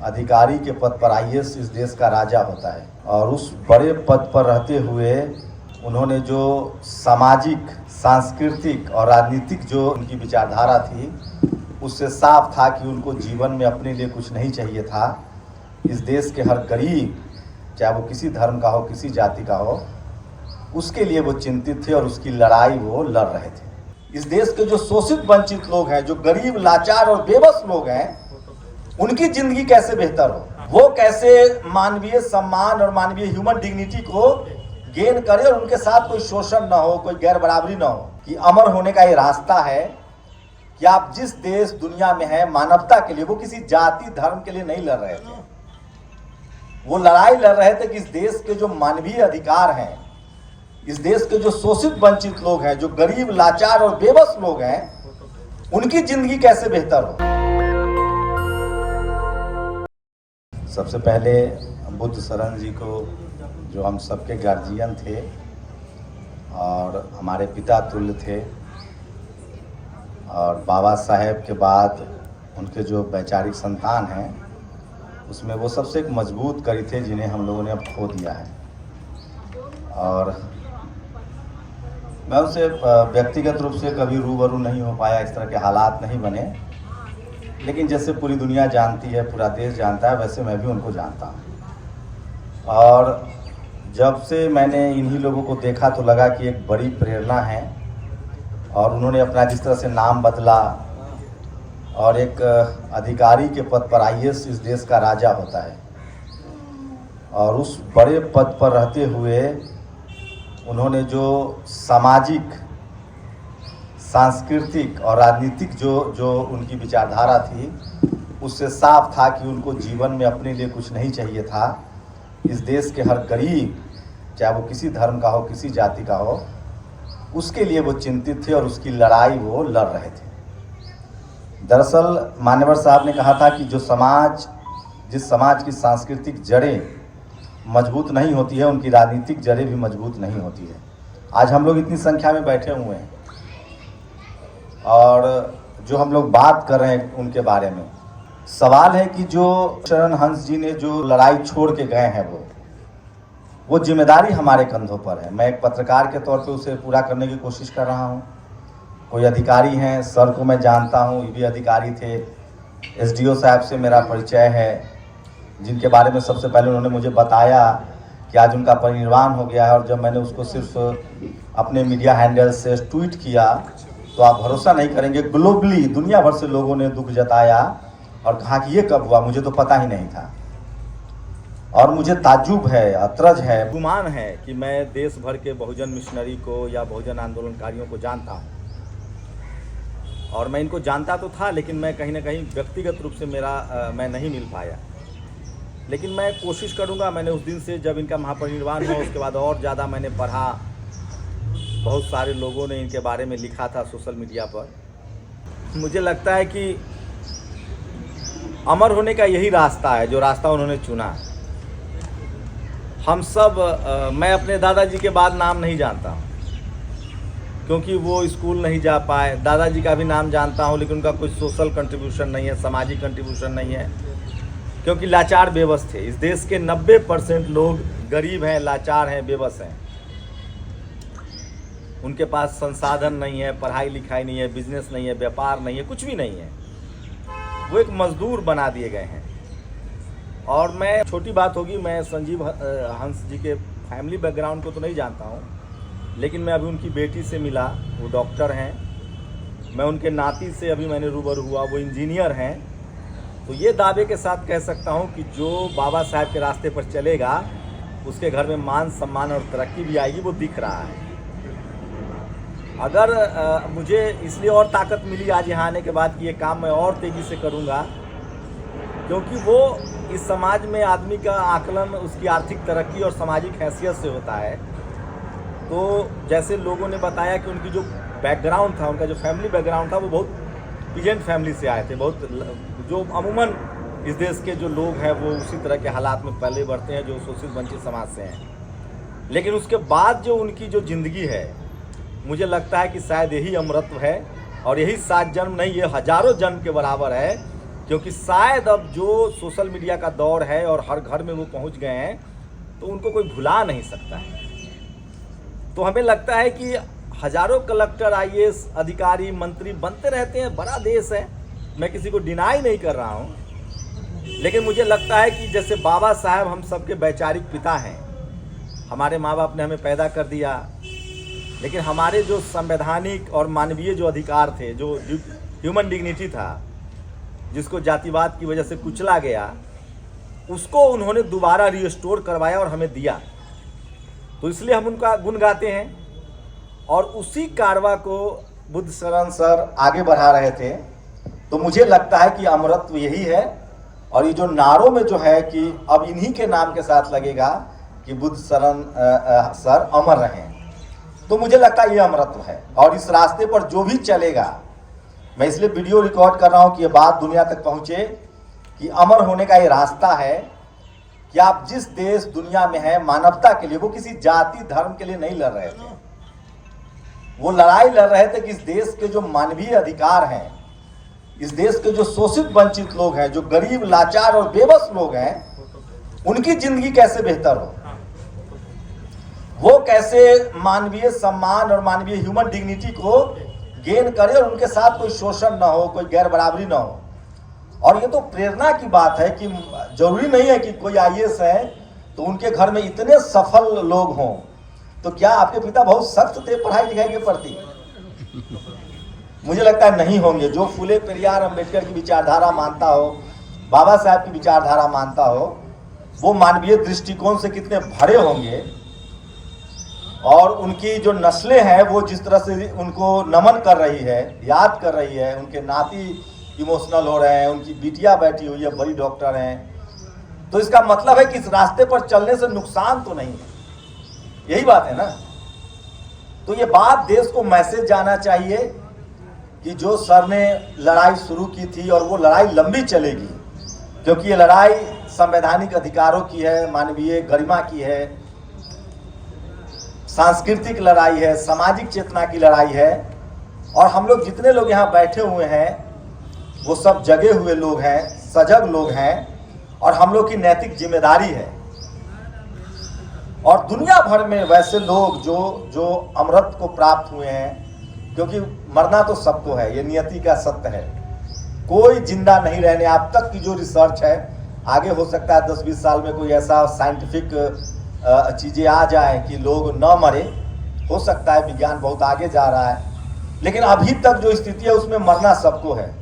अधिकारी के पद पर आईएएस इस देश का राजा होता है और उस बड़े पद पर रहते हुए उन्होंने जो सामाजिक, सांस्कृतिक और राजनीतिक जो उनकी विचारधारा थी, उससे साफ था कि उनको जीवन में अपने लिए कुछ नहीं चाहिए था। इस देश के हर गरीब, चाहे वो किसी धर्म का हो, किसी जाति का हो, उसके लिए वो चिंतित थे और उसकी लड़ाई वो लड़ रहे थे। इस देश के जो शोषित वंचित लोग हैं, जो गरीब, लाचार और बेबस लोग हैं, उनकी जिंदगी कैसे बेहतर हो, वो कैसे मानवीय सम्मान और मानवीय ह्यूमन डिग्निटी को गेन करे और उनके साथ कोई शोषण ना हो, कोई गैर बराबरी ना हो। कि अमर होने का ये रास्ता है कि आप जिस देश दुनिया में हैं, मानवता के लिए, वो किसी जाति धर्म के लिए नहीं लड़ रहे थे। वो लड़ाई लड़ रहे थे कि इस देश के जो मानवीय अधिकार हैं, इस देश के जो शोषित वंचित लोग हैं, जो गरीब, लाचार और बेबस लोग हैं, उनकी जिंदगी कैसे बेहतर हो। सबसे पहले बुद्ध शरण जी को, जो हम सबके गार्जियन थे और हमारे पिता तुल्य थे, और बाबा साहेब के बाद उनके जो वैचारिक संतान हैं, उसमें वो सबसे एक मजबूत कड़ी थे जिन्हें हम लोगों ने अब खो दिया है। और मैं उनसे व्यक्तिगत रूप से कभी रूबरू नहीं हो पाया, इस तरह के हालात नहीं बने, लेकिन जैसे पूरी दुनिया जानती है, पूरा देश जानता है, वैसे मैं भी उनको जानता हूँ। और जब से मैंने इन्हीं लोगों को देखा तो लगा कि एक बड़ी प्रेरणा है और उन्होंने अपना जिस तरह से नाम बदला और एक अधिकारी के पद पर आईएएस इस देश का राजा होता है और उस बड़े पद पर रहते हुए उन्होंने जो सामाजिक, सांस्कृतिक और राजनीतिक जो उनकी विचारधारा थी, उससे साफ था कि उनको जीवन में अपने लिए कुछ नहीं चाहिए था। इस देश के हर गरीब, चाहे वो किसी धर्म का हो, किसी जाति का हो, उसके लिए वो चिंतित थे और उसकी लड़ाई वो लड़ रहे थे। दरअसल मान्यवर साहब ने कहा था कि जिस समाज की सांस्कृतिक जड़ें मजबूत नहीं होती है, उनकी राजनीतिक जड़ें भी मजबूत नहीं होती है। आज हम लोग इतनी संख्या में बैठे हुए हैं और जो हम लोग बात कर रहे हैं उनके बारे में, सवाल है कि जो शरण हंस जी ने जो लड़ाई छोड़ के गए हैं, वो जिम्मेदारी हमारे कंधों पर है। मैं एक पत्रकार के तौर पे उसे पूरा करने की कोशिश कर रहा हूँ। कोई अधिकारी हैं, सर को मैं जानता हूँ, ये भी अधिकारी थे, एसडीओ साहब से मेरा परिचय है, जिनके बारे में सबसे पहले उन्होंने मुझे बताया कि आज उनका परिनिर्वाण हो गया है। और जब मैंने उसको सिर्फ अपने मीडिया हैंडल से ट्वीट किया तो आप भरोसा नहीं करेंगे, ग्लोबली दुनिया भर से लोगों ने दुख जताया और कहा कि ये कब हुआ, मुझे तो पता ही नहीं था। और मुझे ताज्जुब है, अतरज है, गुमान है कि मैं देश भर के बहुजन मिशनरी को या बहुजन आंदोलनकारियों को जानता हूँ और मैं इनको जानता तो था, लेकिन मैं कहीं ना कहीं व्यक्तिगत रूप से मैं नहीं मिल पाया। लेकिन मैं कोशिश करूँगा। मैंने उस दिन से जब इनका महापरिनिर्वाण हुआ उसके बाद और ज़्यादा मैंने पढ़ा, बहुत सारे लोगों ने इनके बारे में लिखा था सोशल मीडिया पर। मुझे लगता है कि अमर होने का यही रास्ता है, जो रास्ता उन्होंने चुना। हम सब मैं अपने दादाजी के बाद नाम नहीं जानता हूँ क्योंकि वो स्कूल नहीं जा पाए। दादाजी का भी नाम जानता हूँ लेकिन उनका कोई सोशल कंट्रीब्यूशन नहीं है, सामाजिक कंट्रीब्यूशन नहीं है, क्योंकि लाचार बेबस थे। इस देश के 90% लोग गरीब हैं, लाचार हैं, बेबस हैं। उनके पास संसाधन नहीं है, पढ़ाई लिखाई नहीं है, बिजनेस नहीं है, व्यापार नहीं है, कुछ भी नहीं है। वो एक मजदूर बना दिए गए हैं। और मैं, छोटी बात होगी, मैं संजीव हंस जी के फैमिली बैकग्राउंड को तो नहीं जानता हूँ, लेकिन मैं अभी उनकी बेटी से मिला, वो डॉक्टर हैं। मैं उनके नाती से अभी मैंने रूबरू हुआ, वो इंजीनियर हैं। तो ये दावे के साथ कह सकता हूँ कि जो बाबा साहब के रास्ते पर चलेगा उसके घर में मान, सम्मान और तरक्की भी आएगी, वो दिख रहा है। अगर मुझे इसलिए और ताकत मिली आज यहाँ आने के बाद कि ये काम मैं और तेज़ी से करूँगा, क्योंकि वो इस समाज में आदमी का आकलन उसकी आर्थिक तरक्की और सामाजिक हैसियत से होता है। तो जैसे लोगों ने बताया कि उनकी जो बैकग्राउंड था, उनका जो फैमिली बैकग्राउंड था, वो बहुत पीजेंट फैमिली से आए थे। बहुत जो अमूमन इस देश के जो लोग हैं वो उसी तरह के हालात में पले बढ़ते हैं जो शोषित वंचित समाज से हैं। लेकिन उसके बाद जो उनकी जो ज़िंदगी है, मुझे लगता है कि शायद यही अमरत्व है और यही 7 जन्म नहीं, ये हज़ारों जन्म के बराबर है क्योंकि शायद अब जो सोशल मीडिया का दौर है और हर घर में वो पहुंच गए हैं, तो उनको कोई भुला नहीं सकता है। तो हमें लगता है कि हजारों कलेक्टर, आईएएस अधिकारी, मंत्री बनते रहते हैं, बड़ा देश है, मैं किसी को डिनाई नहीं कर रहा हूं, लेकिन मुझे लगता है कि जैसे बाबा साहब हम सबके वैचारिक पिता हैं, हमारे माँ बाप ने हमें पैदा कर दिया, लेकिन हमारे जो संवैधानिक और मानवीय जो अधिकार थे, जो ह्यूमन डिग्निटी था, जिसको जातिवाद की वजह से कुचला गया, उसको उन्होंने दोबारा रिस्टोर करवाया और हमें दिया। तो इसलिए हम उनका गुण गाते हैं और उसी कारवा को बुद्ध शरण सर आगे बढ़ा रहे थे। तो मुझे लगता है कि अमरत्व यही है, और ये जो नारों में जो है कि अब इन्हीं के नाम के साथ लगेगा कि बुद्ध शरण सर अमर रहें, तो मुझे लगता है ये अमरत्व है। और इस रास्ते पर जो भी चलेगा, मैं इसलिए वीडियो रिकॉर्ड कर रहा हूँ कि ये बात दुनिया तक पहुँचे कि अमर होने का ये रास्ता है कि आप जिस देश दुनिया में हैं, मानवता के लिए, वो किसी जाति धर्म के लिए नहीं लड़ रहे थे, वो लड़ाई लड़ रहे थे कि इस देश के जो मानवीय अधिकार हैं, इस देश के जो शोषित वंचित लोग हैं, जो गरीब, लाचार और बेबस लोग हैं, उनकी जिंदगी कैसे बेहतर हो, वो कैसे मानवीय सम्मान और मानवीय ह्यूमन डिग्निटी को गेन करे और उनके साथ कोई शोषण ना हो, कोई गैर बराबरी ना हो। और ये तो प्रेरणा की बात है कि जरूरी नहीं है कि कोई आईएएस है तो उनके घर में इतने सफल लोग हों। तो क्या आपके पिता बहुत सख्त थे पढ़ाई लिखाई के प्रति? मुझे लगता है नहीं होंगे। जो फुले पेरियार अम्बेडकर की विचारधारा मानता हो, बाबा साहब की विचारधारा मानता हो, वो मानवीय दृष्टिकोण से कितने भरे होंगे, और उनकी जो नस्लें हैं वो जिस तरह से उनको नमन कर रही है, याद कर रही है, उनके नाती इमोशनल हो रहे हैं, उनकी बिटिया बैठी हुई है, बड़ी डॉक्टर हैं, तो इसका मतलब है कि इस रास्ते पर चलने से नुकसान तो नहीं है। यही बात है ना। तो ये बात देश को मैसेज जाना चाहिए कि जो सर ने लड़ाई शुरू की थी और वो लड़ाई लंबी चलेगी, क्योंकि ये लड़ाई संवैधानिक अधिकारों की है, मानवीय गरिमा की है, सांस्कृतिक लड़ाई है, सामाजिक चेतना की लड़ाई है। और हम लोग जितने लोग यहाँ बैठे हुए हैं वो सब जगे हुए लोग हैं, सजग लोग हैं, और हम लोग की नैतिक जिम्मेदारी है। और दुनिया भर में वैसे लोग जो अमृत को प्राप्त हुए हैं, क्योंकि मरना तो सबको है, ये नियति का सत्य है, कोई जिंदा नहीं रहने। अब तक की जो रिसर्च है, आगे हो सकता है 10-20 साल में कोई ऐसा साइंटिफिक चीज़ें आ जाए कि लोग न मरे, हो सकता है, विज्ञान बहुत आगे जा रहा है, लेकिन अभी तक जो स्थिति है उसमें मरना सबको है।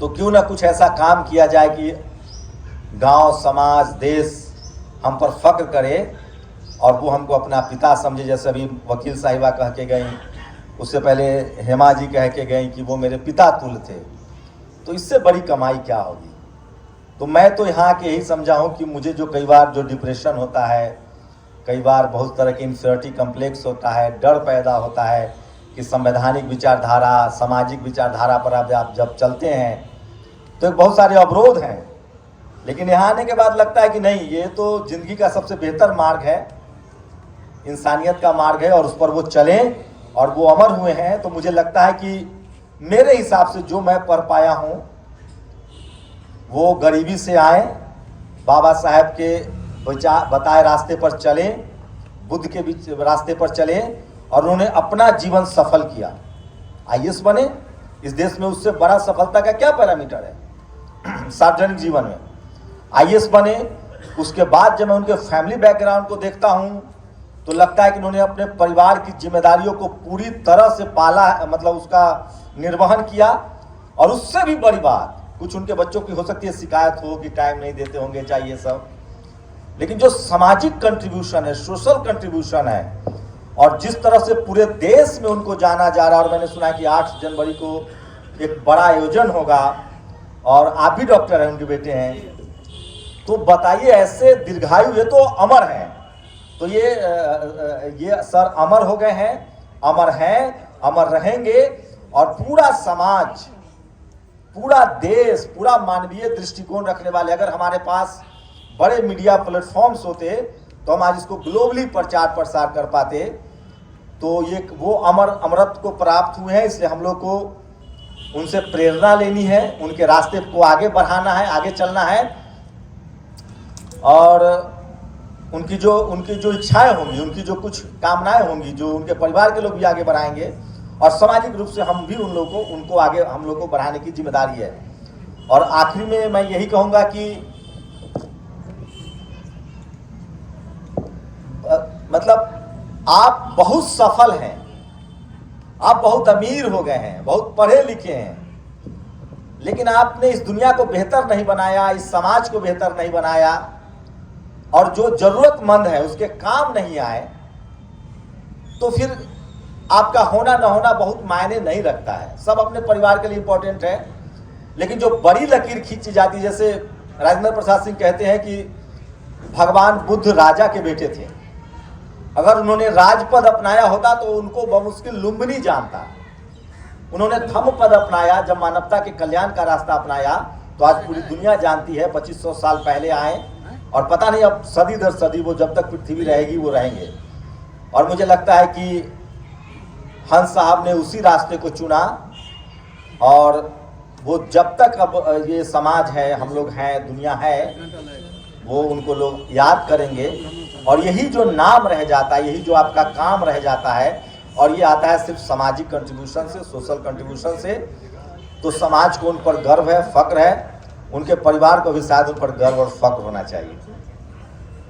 तो क्यों ना कुछ ऐसा काम किया जाए कि गांव, समाज, देश हम पर फख्र करे और वो हमको अपना पिता समझे। जैसे अभी वकील साहिबा कह के गई, उससे पहले हेमा जी कह के गई कि वो मेरे पिता तुल्य थे, तो इससे बड़ी कमाई क्या होगी। तो मैं तो यहाँ के यही समझा हूँ कि मुझे जो कई बार जो डिप्रेशन होता है, कई बार बहुत तरह के इंफीरियरिटी कम्प्लेक्स होता है, डर पैदा होता है कि संवैधानिक विचारधारा, सामाजिक विचारधारा पर आप जब चलते हैं तो बहुत सारे अवरोध हैं, लेकिन यहाँ आने के बाद लगता है कि नहीं, ये तो जिंदगी का सबसे बेहतर मार्ग है, इंसानियत का मार्ग है, और उस पर वो चलें और वो अमर हुए हैं। तो मुझे लगता है कि मेरे हिसाब से जो मैं पढ़ पाया हूँ वो गरीबी से आए, बाबा साहब के बताए रास्ते पर चलें, बुद्ध के बीच रास्ते पर चलें, और उन्होंने अपना जीवन सफल किया, आईएएस बने। इस देश में उससे बड़ा सफलता का क्या पैरामीटर है सार्वजनिक जीवन में? आईएएस बने। उसके बाद जब मैं उनके फैमिली बैकग्राउंड को देखता हूं तो लगता है कि उन्होंने अपने परिवार की जिम्मेदारियों को पूरी तरह से पाला, मतलब उसका निर्वहन किया। और उससे भी बड़ी बात, कुछ उनके बच्चों की हो सकती है शिकायत हो कि टाइम नहीं देते होंगे, चाहिए सब, लेकिन जो सामाजिक कंट्रीब्यूशन है, सोशल कंट्रीब्यूशन है, और जिस तरह से पूरे देश में उनको जाना जा रहा है। और मैंने सुना है कि 8 जनवरी को एक बड़ा आयोजन होगा, और आप भी डॉक्टर हैं, उनके बेटे हैं, तो बताइए, ऐसे दीर्घायु, ये तो अमर हैं। तो ये सर अमर हो गए हैं, अमर हैं, अमर रहेंगे, और पूरा समाज, पूरा देश, पूरा मानवीय दृष्टिकोण रखने वाले, अगर हमारे पास बड़े मीडिया प्लेटफॉर्म्स होते तो हम आज इसको ग्लोबली प्रचार प्रसार कर पाते। तो ये वो अमृत को प्राप्त हुए हैं, इसलिए हम लोग को उनसे प्रेरणा लेनी है, उनके रास्ते को आगे बढ़ाना है, आगे चलना है। और उनकी जो इच्छाएं होंगी, उनकी जो कुछ कामनाएं होंगी, जो उनके परिवार के लोग भी आगे बढ़ाएंगे, और सामाजिक रूप से हम भी उनको आगे हम लोग को बढ़ाने की जिम्मेदारी है। और आखिरी में मैं यही कहूँगा कि मतलब आप बहुत सफल हैं, आप बहुत अमीर हो गए हैं, बहुत पढ़े लिखे हैं, लेकिन आपने इस दुनिया को बेहतर नहीं बनाया, इस समाज को बेहतर नहीं बनाया, और जो जरूरतमंद है उसके काम नहीं आए, तो फिर आपका होना न होना बहुत मायने नहीं रखता है। सब अपने परिवार के लिए इंपॉर्टेंट है, लेकिन जो बड़ी लकीर खींची जाती है, जैसे राजेंद्र प्रसाद सिंह कहते हैं कि भगवान बुद्ध राजा के बेटे थे, अगर उन्होंने राजपद अपनाया होता तो उनको बमुश्किल लुम्बिनी जानता। उन्होंने धम्म पद अपनाया, जब मानवता के कल्याण का रास्ता अपनाया, तो आज पूरी दुनिया जानती है 2500 साल पहले आए, और पता नहीं अब सदी दर सदी वो जब तक पृथ्वी रहेगी वो रहेंगे। और मुझे लगता है कि हंस साहब ने उसी रास्ते को चुना, और वो जब तक अब ये समाज है, हम लोग हैं, दुनिया है, वो उनको लोग याद करेंगे। और यही जो नाम रह जाता है, यही जो आपका काम रह जाता है, और ये आता है सिर्फ सामाजिक कंट्रीब्यूशन से, सोशल कंट्रीब्यूशन से, तो समाज को उन पर गर्व है, फक्र है, उनके परिवार को भी शायद उन पर गर्व और फक्र होना चाहिए।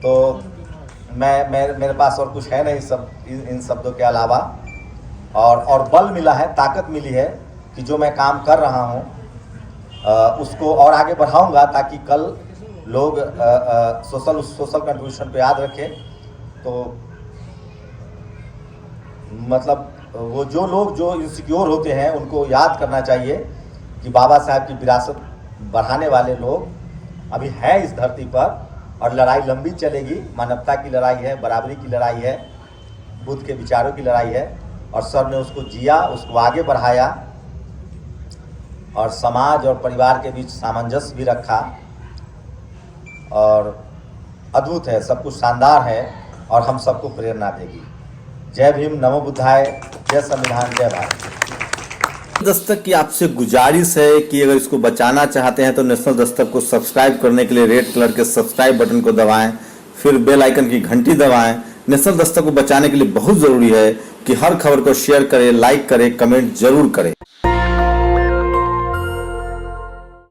तो मेरे पास और कुछ है नहीं सब इन शब्दों के अलावा, और बल मिला है, ताकत मिली है कि जो मैं काम कर रहा हूँ उसको और आगे बढ़ाऊँगा, ताकि कल लोग सोशल कंट्रीब्यूशन पे याद रखें। तो मतलब वो जो लोग जो इनसिक्योर होते हैं उनको याद करना चाहिए कि बाबा साहब की विरासत बढ़ाने वाले लोग अभी हैं इस धरती पर, और लड़ाई लंबी चलेगी। मानवता की लड़ाई है, बराबरी की लड़ाई है, बुद्ध के विचारों की लड़ाई है, और सर ने उसको जिया, उसको आगे बढ़ाया, और समाज और परिवार के बीच सामंजस्य भी रखा, और अद्भुत है, सब कुछ शानदार है, और हम सबको प्रेरणा देगी। जय भीम, नमो बुद्धाय, जय संविधान, जय भारत। दस्तक की आपसे गुजारिश है कि अगर इसको बचाना चाहते हैं तो नेशनल दस्तक को सब्सक्राइब करने के लिए रेड कलर के सब्सक्राइब बटन को दबाएं, फिर बेल आइकन की घंटी दबाएं। नेशनल दस्तक को बचाने के लिए बहुत जरूरी है कि हर खबर को शेयर करें, लाइक करें, कमेंट जरूर करें।